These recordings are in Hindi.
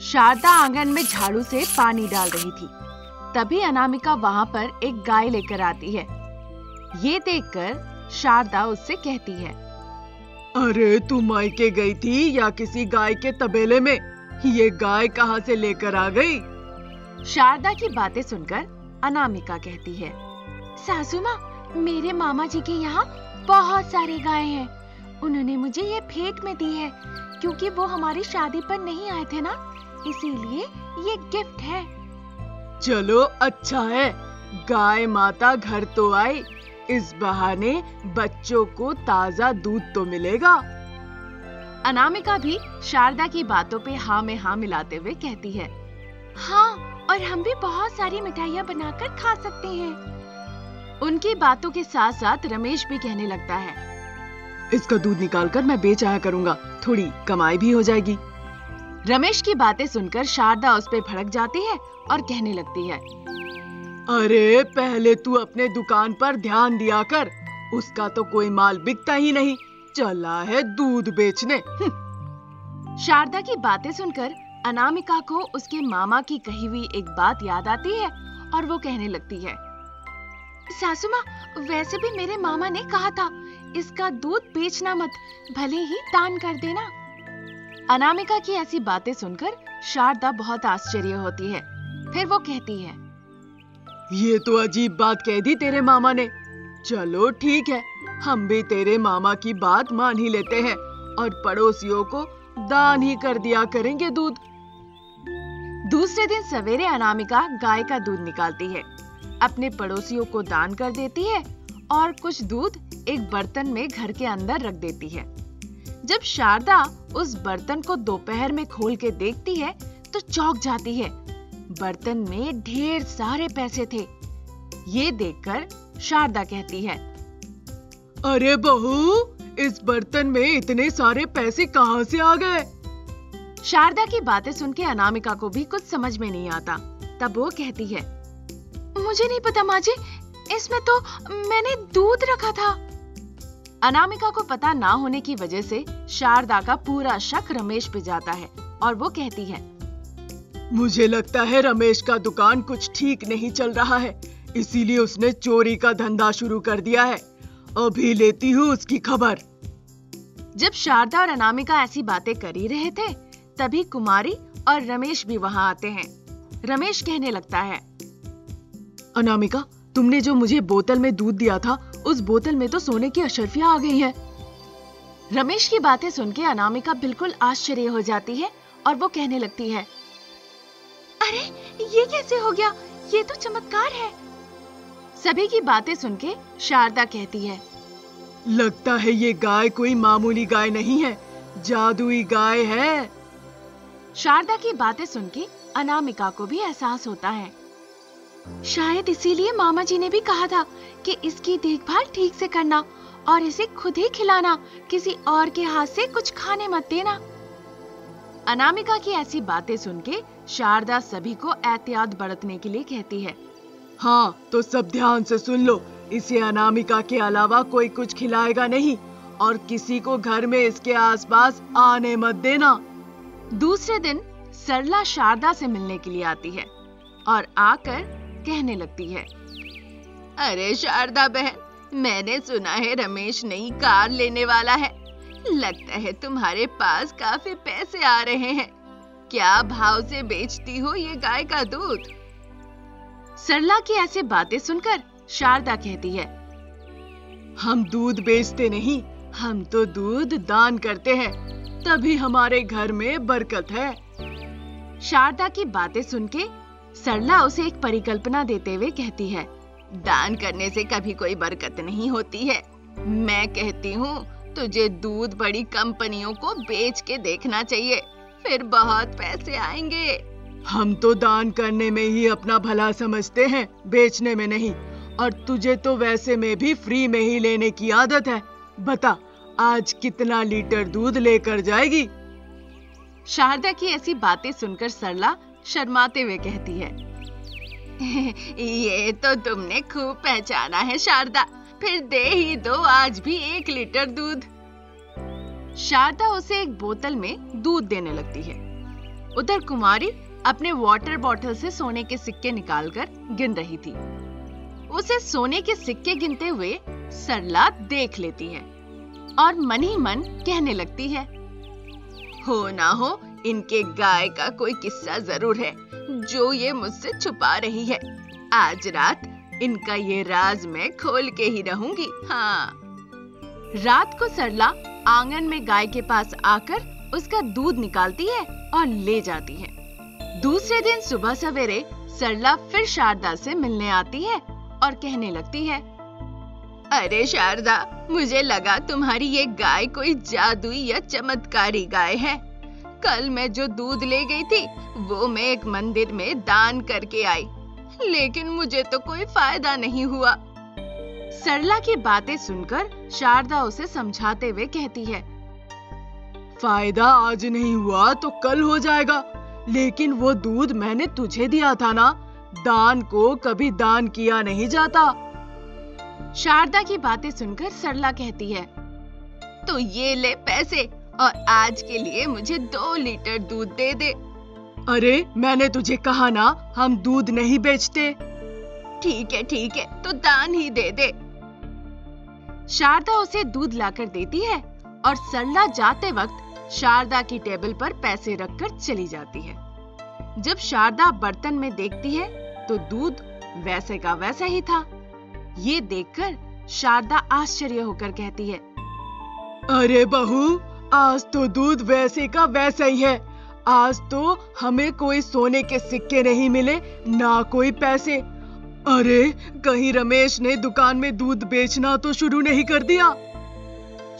शारदा आंगन में झाड़ू से पानी डाल रही थी। तभी अनामिका वहां पर एक गाय लेकर आती है। ये देखकर शारदा उससे कहती है, अरे तू मायके गई थी या किसी गाय के तबेले में? ये गाय कहाँ से लेकर आ गई? शारदा की बातें सुनकर अनामिका कहती है, सासू माँ, मेरे मामा जी के यहाँ बहुत सारी गायें हैं। उन्होंने मुझे ये भेंट में दी है, क्योंकि वो हमारी शादी पर नहीं आए थे ना, इसीलिए ये गिफ्ट है। चलो अच्छा है, गाय माता घर तो आई, इस बहाने बच्चों को ताजा दूध तो मिलेगा। अनामिका भी शारदा की बातों पे हाँ में हाँ मिलाते हुए कहती है, हाँ, और हम भी बहुत सारी मिठाइयाँ बनाकर खा सकते हैं। उनकी बातों के साथ साथ रमेश भी कहने लगता है, इसका दूध निकालकर मैं बेच आया करूंगा, थोड़ी कमाई भी हो जाएगी। रमेश की बातें सुनकर शारदा उस पे भड़क जाती है और कहने लगती है, अरे पहले तू अपने दुकान पर ध्यान दिया कर, उसका तो कोई माल बिकता ही नहीं, चला है दूध बेचने। शारदा की बातें सुनकर अनामिका को उसके मामा की कही हुई एक बात याद आती है और वो कहने लगती है, सासू माँ, वैसे भी मेरे मामा ने कहा था, इसका दूध बेचना मत, भले ही दान कर देना। अनामिका की ऐसी बातें सुनकर शारदा बहुत आश्चर्य होती है। फिर वो कहती है, ये तो अजीब बात कह दी तेरे मामा ने। चलो ठीक है, हम भी तेरे मामा की बात मान ही लेते हैं और पड़ोसियों को दान ही कर दिया करेंगे दूध। दूसरे दिन सवेरे अनामिका गाय का दूध निकालती है, अपने पड़ोसियों को दान कर देती है और कुछ दूध एक बर्तन में घर के अंदर रख देती है। जब शारदा उस बर्तन को दोपहर में खोल के देखती है तो चौंक जाती है। बर्तन में ढेर सारे पैसे थे। ये देखकर शारदा कहती है, अरे बहू, इस बर्तन में इतने सारे पैसे कहाँ से आ गए? शारदा की बातें सुन के अनामिका को भी कुछ समझ में नहीं आता। तब वो कहती है, मुझे नहीं पता माँ जी, इसमें तो मैंने दूध रखा था। अनामिका को पता ना होने की वजह से शारदा का पूरा शक रमेश पे जाता है और वो कहती है, मुझे लगता है रमेश का दुकान कुछ ठीक नहीं चल रहा है, इसीलिए उसने चोरी का धंधा शुरू कर दिया है। अभी लेती हूँ उसकी खबर। जब शारदा और अनामिका ऐसी बातें कर ही रहे थे, तभी कुमारी और रमेश भी वहाँ आते हैं। रमेश कहने लगता है, अनामिका, तुमने जो मुझे बोतल में दूध दिया था, उस बोतल में तो सोने की अशर्फियां आ गई हैं। रमेश की बातें सुन के अनामिका बिल्कुल आश्चर्य हो जाती है और वो कहने लगती है, अरे ये कैसे हो गया? ये तो चमत्कार है। सभी की बातें सुन के शारदा कहती है, लगता है ये गाय कोई मामूली गाय नहीं है, जादुई गाय है। शारदा की बातें सुन के अनामिका को भी एहसास होता है। शायद इसीलिए मामा जी ने भी कहा था कि इसकी देखभाल ठीक से करना और इसे खुद ही खिलाना, किसी और के हाथ से कुछ खाने मत देना। अनामिका की ऐसी बातें सुन के शारदा सभी को एहतियात बरतने के लिए कहती है, हाँ तो सब ध्यान से सुन लो, इसे अनामिका के अलावा कोई कुछ खिलाएगा नहीं और किसी को घर में इसके आसपास आने मत देना। दूसरे दिन सरला शारदा से मिलने के लिए आती है और आकर कहने लगती है, अरे शारदा बहन, मैंने सुना है रमेश नई कार लेने वाला है। लगता है तुम्हारे पास काफी पैसे आ रहे हैं। क्या भाव से बेचती हो ये गाय का दूध? सरला की ऐसी बातें सुनकर शारदा कहती है, हम दूध बेचते नहीं, हम तो दूध दान करते हैं, तभी हमारे घर में बरकत है। शारदा की बातें सुन के सरला उसे एक परिकल्पना देते हुए कहती है, दान करने से कभी कोई बरकत नहीं होती है। मैं कहती हूँ तुझे दूध बड़ी कंपनियों को बेच के देखना चाहिए, फिर बहुत पैसे आएंगे। हम तो दान करने में ही अपना भला समझते हैं, बेचने में नहीं। और तुझे तो वैसे में भी फ्री में ही लेने की आदत है। बता, आज कितना लीटर दूध लेकर जाएगी? शारदा की ऐसी बातें सुनकर सरला शर्माते हुए कहती है, ये तो तुमने खूब पहचाना है शारदा, फिर दे ही दो आज भी 1 लीटर दूध। शारदा उसे एक बोतल में दूध देने लगती है। उधर कुमारी अपने वाटर बॉटल से सोने के सिक्के निकालकर गिन रही थी। उसे सोने के सिक्के गिनते हुए सरला देख लेती है और मन ही मन कहने लगती है, हो ना हो इनके गाय का कोई किस्सा जरूर है जो ये मुझसे छुपा रही है। आज रात इनका ये राज मैं खोल के ही रहूंगी। हाँ। रात को सरला आंगन में गाय के पास आकर उसका दूध निकालती है और ले जाती है। दूसरे दिन सुबह सवेरे सरला फिर शारदा से मिलने आती है और कहने लगती है, अरे शारदा, मुझे लगा तुम्हारी ये गाय कोई जादुई या चमत्कारी गाय है। कल मैं जो दूध ले गई थी वो मैं एक मंदिर में दान करके आई, लेकिन मुझे तो कोई फायदा नहीं हुआ। सरला की बातें सुनकर शारदा उसे समझाते हुए कहती है, फायदा आज नहीं हुआ तो कल हो जाएगा, लेकिन वो दूध मैंने तुझे दिया था ना, दान को कभी दान किया नहीं जाता। शारदा की बातें सुनकर सरला कहती है, तो ये ले पैसे और आज के लिए मुझे 2 लीटर दूध दे दे। अरे मैंने तुझे कहा ना, हम दूध नहीं बेचते। ठीक है, तो दान ही दे दे। शारदा उसे दूध लाकर देती है और सरला जाते वक्त शारदा की टेबल पर पैसे रखकर चली जाती है। जब शारदा बर्तन में देखती है तो दूध वैसे का वैसा ही था। ये देखकर शारदा आश्चर्य होकर कहती है, अरे बहू, आज तो दूध वैसे का वैसा ही है। आज तो हमें कोई सोने के सिक्के नहीं मिले, ना कोई पैसे। अरे कहीं रमेश ने दुकान में दूध बेचना तो शुरू नहीं कर दिया।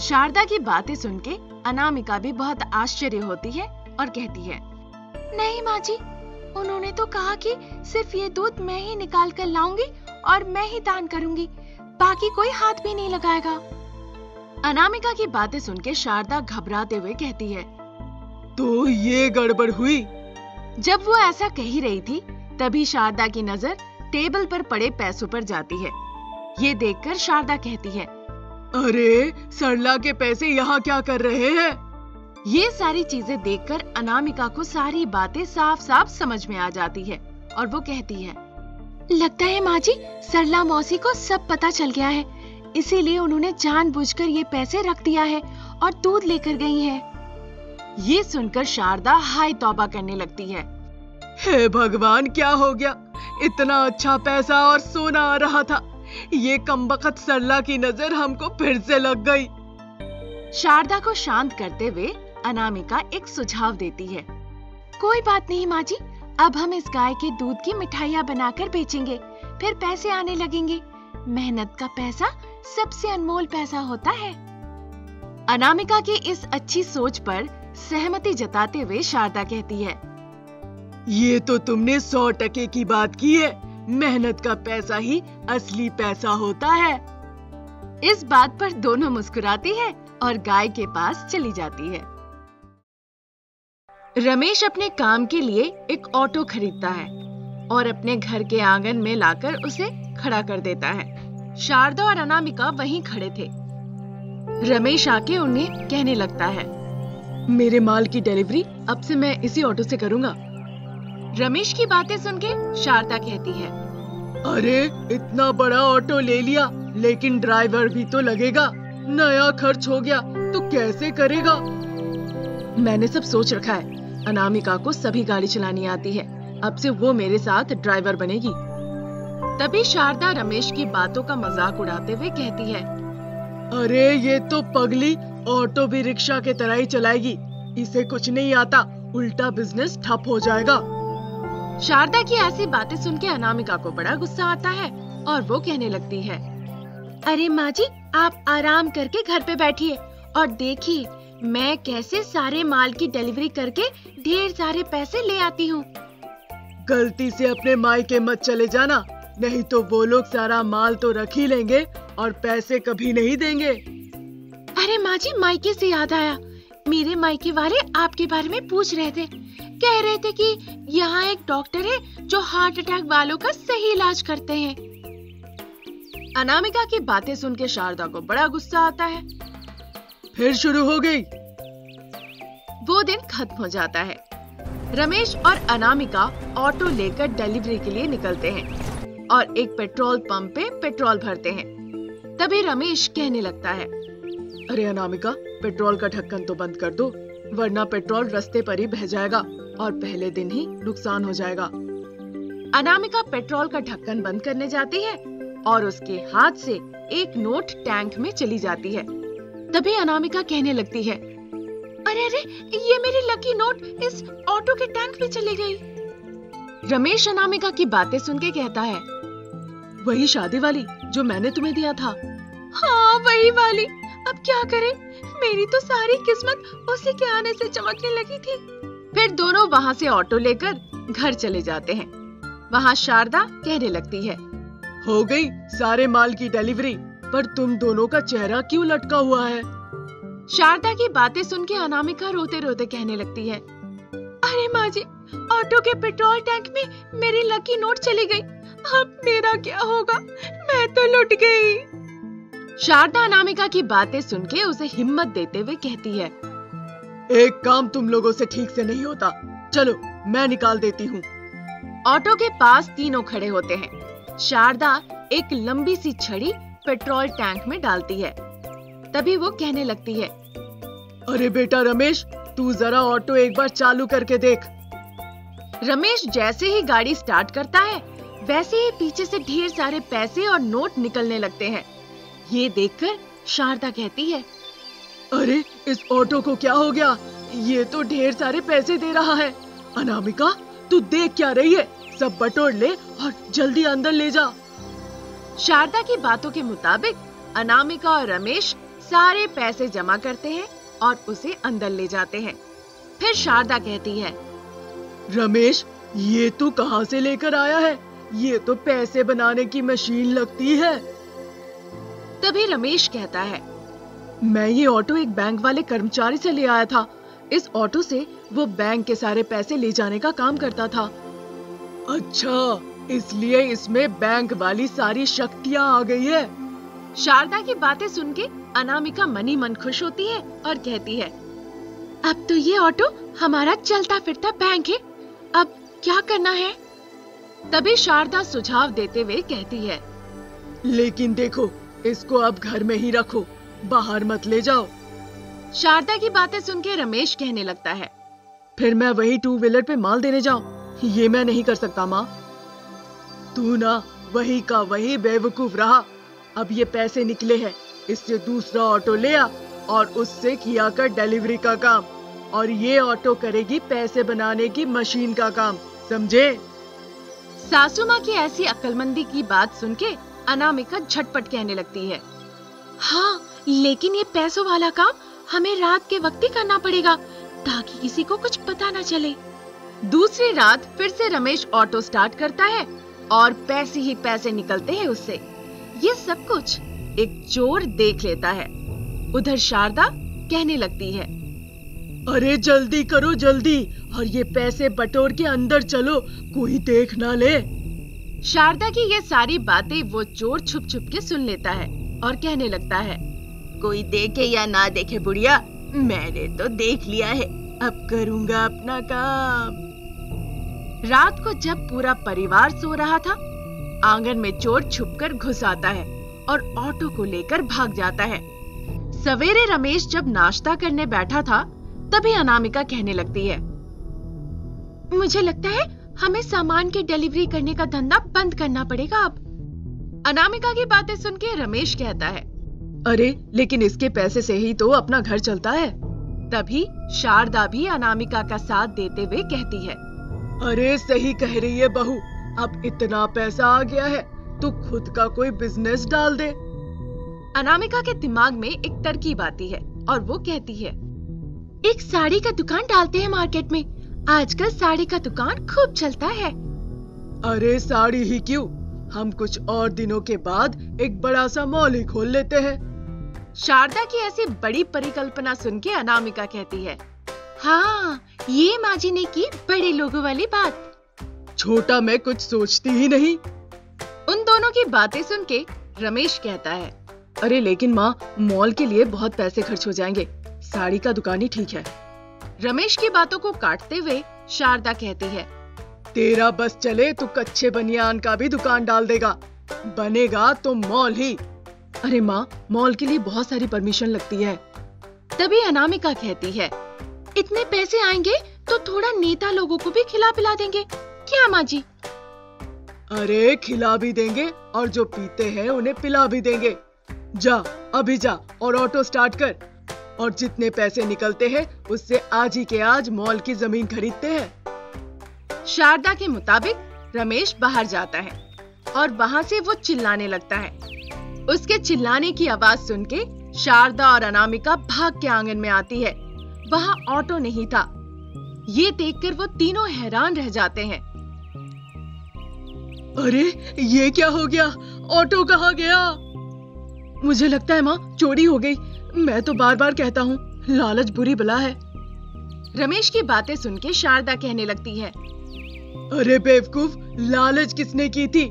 शारदा की बातें सुन के अनामिका भी बहुत आश्चर्य होती है और कहती है, नहीं माँ जी, उन्होंने तो कहा कि सिर्फ ये दूध मैं ही निकाल कर लाऊंगी और मैं ही दान करूंगी, बाकी कोई हाथ भी नहीं लगाएगा। अनामिका की बातें सुन के शारदा घबराते हुए कहती है, तो ये गड़बड़ हुई। जब वो ऐसा कह ही रही थी तभी शारदा की नजर टेबल पर पड़े पैसों पर जाती है। ये देखकर शारदा कहती है, अरे सरला के पैसे यहाँ क्या कर रहे हैं? ये सारी चीजें देखकर अनामिका को सारी बातें साफ साफ समझ में आ जाती है और वो कहती है, लगता है माँ जी, सरला मौसी को सब पता चल गया है, इसीलिए उन्होंने जानबूझकर ये पैसे रख दिया है और दूध लेकर गई है। ये सुनकर शारदा हाय तौबा करने लगती है। हे भगवान, क्या हो गया? इतना अच्छा पैसा और सोना आ रहा था, ये कमबख्त सरला की नजर हमको फिर से लग गई। शारदा को शांत करते हुए अनामिका एक सुझाव देती है, कोई बात नहीं माँ जी, अब हम इस गाय के दूध की मिठाइयाँ बनाकर बेचेंगे, फिर पैसे आने लगेंगे। मेहनत का पैसा सबसे अनमोल पैसा होता है। अनामिका की इस अच्छी सोच पर सहमति जताते हुए शारदा कहती है, ये तो तुमने 100% की बात की है। मेहनत का पैसा ही असली पैसा होता है। इस बात पर दोनों मुस्कुराती है और गाय के पास चली जाती है। रमेश अपने काम के लिए एक ऑटो खरीदता है और अपने घर के आंगन में लाकर उसे खड़ा कर देता है। शारदा और अनामिका वहीं खड़े थे। रमेश आके उन्हें कहने लगता है, मेरे माल की डिलीवरी अब से मैं इसी ऑटो से करूंगा। रमेश की बातें सुन के शारदा कहती है, अरे इतना बड़ा ऑटो ले लिया, लेकिन ड्राइवर भी तो लगेगा, नया खर्च हो गया तो कैसे करेगा? मैंने सब सोच रखा है, अनामिका को सभी गाड़ी चलानी आती है, अब से वो मेरे साथ ड्राइवर बनेगी। तभी शारदा रमेश की बातों का मजाक उड़ाते हुए कहती है, अरे ये तो पगली ऑटो भी रिक्शा के तरह ही चलाएगी, इसे कुछ नहीं आता, उल्टा बिजनेस ठप हो जाएगा। शारदा की ऐसी बातें सुन के अनामिका को बड़ा गुस्सा आता है और वो कहने लगती है, अरे माँ जी, आप आराम करके घर पे बैठिए और देखिए मैं कैसे सारे माल की डिलीवरी करके ढेर सारे पैसे ले आती हूँ। गलती से अपने मायके मत चले जाना, नहीं तो वो लोग सारा माल तो रख ही लेंगे और पैसे कभी नहीं देंगे। अरे माँ जी, मायके से याद आया, मेरे मायके वाले आपके बारे में पूछ रहे थे, कह रहे थे कि यहाँ एक डॉक्टर है जो हार्ट अटैक वालों का सही इलाज करते हैं। अनामिका की बातें सुन के शारदा को बड़ा गुस्सा आता है। फिर शुरू हो गई। वो दिन खत्म हो जाता है। रमेश और अनामिका ऑटो लेकर डिलीवरी के लिए निकलते हैं और एक पेट्रोल पंप पे पेट्रोल भरते हैं। तभी रमेश कहने लगता है, अरे अनामिका, पेट्रोल का ढक्कन तो बंद कर दो, वरना पेट्रोल रास्ते पर ही बह जाएगा और पहले दिन ही नुकसान हो जाएगा। अनामिका पेट्रोल का ढक्कन बंद करने जाती है और उसके हाथ से एक नोट टैंक में चली जाती है। तभी अनामिका कहने लगती है, अरे अरे, ये मेरी लकी नोट इस ऑटो के टैंक में चली गई। रमेश अनामिका की बातें सुन के कहता है, वही शादी वाली जो मैंने तुम्हें दिया था? हाँ, वही वाली। अब क्या करें, मेरी तो सारी किस्मत उसी के आने से चमकने लगी थी। फिर दोनों वहाँ से ऑटो लेकर घर चले जाते हैं। वहाँ शारदा कहने लगती है, हो गई सारे माल की डिलीवरी, पर तुम दोनों का चेहरा क्यों लटका हुआ है? शारदा की बातें सुन के अनामिका रोते रोते कहने लगती है, अरे माँ जी, ऑटो के पेट्रोल टैंक में मेरी लकी नोट चली गई। अब मेरा क्या होगा? मैं तो लुट गई। शारदा अनामिका की बातें सुन के उसे हिम्मत देते हुए कहती है, एक काम तुम लोगों से ठीक से नहीं होता, चलो मैं निकाल देती हूँ। ऑटो के पास तीनों खड़े होते हैं। शारदा एक लंबी सी छड़ी पेट्रोल टैंक में डालती है। तभी वो कहने लगती है, अरे बेटा रमेश, तू जरा ऑटो एक बार चालू करके देख। रमेश जैसे ही गाड़ी स्टार्ट करता है, वैसे ही पीछे से ढेर सारे पैसे और नोट निकलने लगते हैं। ये देखकर शारदा कहती है, अरे इस ऑटो को क्या हो गया? ये तो ढेर सारे पैसे दे रहा है। अनामिका, तू देख क्या रही है? सब बटोर ले और जल्दी अंदर ले जा। शारदा की बातों के मुताबिक अनामिका और रमेश सारे पैसे जमा करते हैं और उसे अंदर ले जाते हैं। फिर शारदा कहती है, रमेश, ये तू कहाँ से लेकर आया है? ये तो पैसे बनाने की मशीन लगती है। तभी रमेश कहता है, मैं ये ऑटो एक बैंक वाले कर्मचारी से ले आया था। इस ऑटो से वो बैंक के सारे पैसे ले जाने का काम करता था। अच्छा, इसलिए इसमें बैंक वाली सारी शक्तियाँ आ गई है। शारदा की बातें सुन के अनामिका मनी मन खुश होती है और कहती है, अब तो ये ऑटो हमारा चलता फिरता बैंक है। अब क्या करना है? तभी शारदा सुझाव देते हुए कहती है, लेकिन देखो, इसको अब घर में ही रखो, बाहर मत ले जाओ। शारदा की बातें सुन के रमेश कहने लगता है, फिर मैं वही 2 व्हीलर पे माल देने जाऊं? ये मैं नहीं कर सकता माँ। तू ना वही का वही बेवकूफ रहा। अब ये पैसे निकले हैं, इससे दूसरा ऑटो ले आ और उससे किया कर डिलीवरी का काम, और ये ऑटो करेगी पैसे बनाने की मशीन का काम, समझे? सासू माँ की ऐसी अक्लमंदी की बात सुन के अनामिका झटपट कहने लगती है, हाँ, लेकिन ये पैसों वाला काम हमें रात के वक्त ही करना पड़ेगा, ताकि किसी को कुछ पता न चले। दूसरी रात फिर से रमेश ऑटो स्टार्ट करता है और पैसे ही पैसे निकलते हैं उससे। ये सब कुछ एक चोर देख लेता है। उधर शारदा कहने लगती है, अरे जल्दी करो जल्दी, और ये पैसे बटोर के अंदर चलो, कोई देख ना ले। शारदा की ये सारी बातें वो चोर छुप छुप के सुन लेता है और कहने लगता है, कोई देखे या ना देखे बुढ़िया, मैंने तो देख लिया है, अब करूंगा अपना काम। रात को जब पूरा परिवार सो रहा था, आंगन में चोर छुपकर घुस आता है और ऑटो को लेकर भाग जाता है। सवेरे रमेश जब नाश्ता करने बैठा था, तभी अनामिका कहने लगती है, मुझे लगता है हमें सामान की डिलीवरी करने का धंधा बंद करना पड़ेगा अब। अनामिका की बातें सुन के रमेश कहता है, अरे लेकिन इसके पैसे से ही तो अपना घर चलता है। तभी शारदा भी अनामिका का साथ देते हुए कहती है, अरे सही कह रही है बहू, अब इतना पैसा आ गया है तो खुद का कोई बिजनेस डाल दे। अनामिका के दिमाग में एक तरकीब आती है और वो कहती है, एक साड़ी का दुकान डालते हैं मार्केट में, आजकल साड़ी का दुकान खूब चलता है। अरे साड़ी ही क्यों, हम कुछ और दिनों के बाद एक बड़ा सा मॉल ही खोल लेते हैं। शारदा की ऐसी बड़ी परिकल्पना सुन के अनामिका कहती है, हाँ, ये माँ जी ने की बड़े लोगों वाली बात। छोटा मैं कुछ सोचती ही नहीं। उन दोनों की बातें सुन के रमेश कहता है, अरे लेकिन माँ, मॉल के लिए बहुत पैसे खर्च हो जाएंगे, साड़ी का दुकान ही ठीक है। रमेश की बातों को काटते हुए शारदा कहती है, तेरा बस चले तो कच्चे बनियान का भी दुकान डाल देगा, बनेगा तो मॉल ही। अरे माँ, मॉल के लिए बहुत सारी परमिशन लगती है। तभी अनामिका कहती है, इतने पैसे आएंगे तो थोड़ा नेता लोगों को भी खिला पिला देंगे, क्या माँ जी? अरे खिला भी देंगे और जो पीते हैं उन्हें पिला भी देंगे। जा अभी जा और ऑटो स्टार्ट कर, और जितने पैसे निकलते हैं उससे आज ही के आज मॉल की जमीन खरीदते हैं। शारदा के मुताबिक रमेश बाहर जाता है और वहाँ से वो चिल्लाने लगता है। उसके चिल्लाने की आवाज सुन के शारदा और अनामिका भाग के आंगन में आती है। वहाँ ऑटो नहीं था। ये देखकर वो तीनों हैरान रह जाते हैं। अरे ये क्या हो गया? ऑटो कहाँ गया? मुझे लगता है माँ चोरी हो गई। मैं तो बार बार कहता हूँ, लालच बुरी बला है। रमेश की बातें सुन के शारदा कहने लगती है, अरे बेवकूफ, लालच किसने की थी?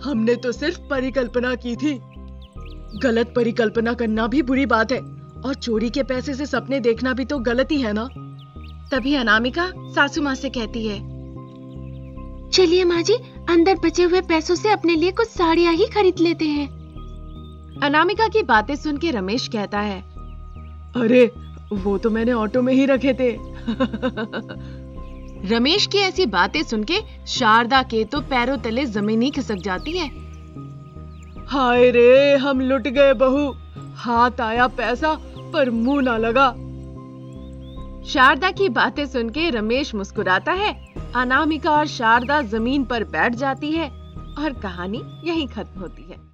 हमने तो सिर्फ परिकल्पना की थी। गलत परिकल्पना करना भी बुरी बात है, और चोरी के पैसे से सपने देखना भी तो गलत ही है ना। तभी अनामिका सासू माँ से कहती है, चलिए माँ जी, अंदर बचे हुए पैसों से अपने लिए कुछ साड़ियाँ ही खरीद लेते हैं। अनामिका की बातें सुन के रमेश कहता है, अरे वो तो मैंने ऑटो में ही रखे थे। रमेश की ऐसी बातें सुन के शारदा के तो पैरों तले जमीन ही खिसक जाती है। हाय रे, हम लुट गए बहू। हाथ आया पैसा पर मुंह ना लगा। शारदा की बातें सुन के रमेश मुस्कुराता है। अनामिका और शारदा जमीन पर बैठ जाती है और कहानी यहीं खत्म होती है।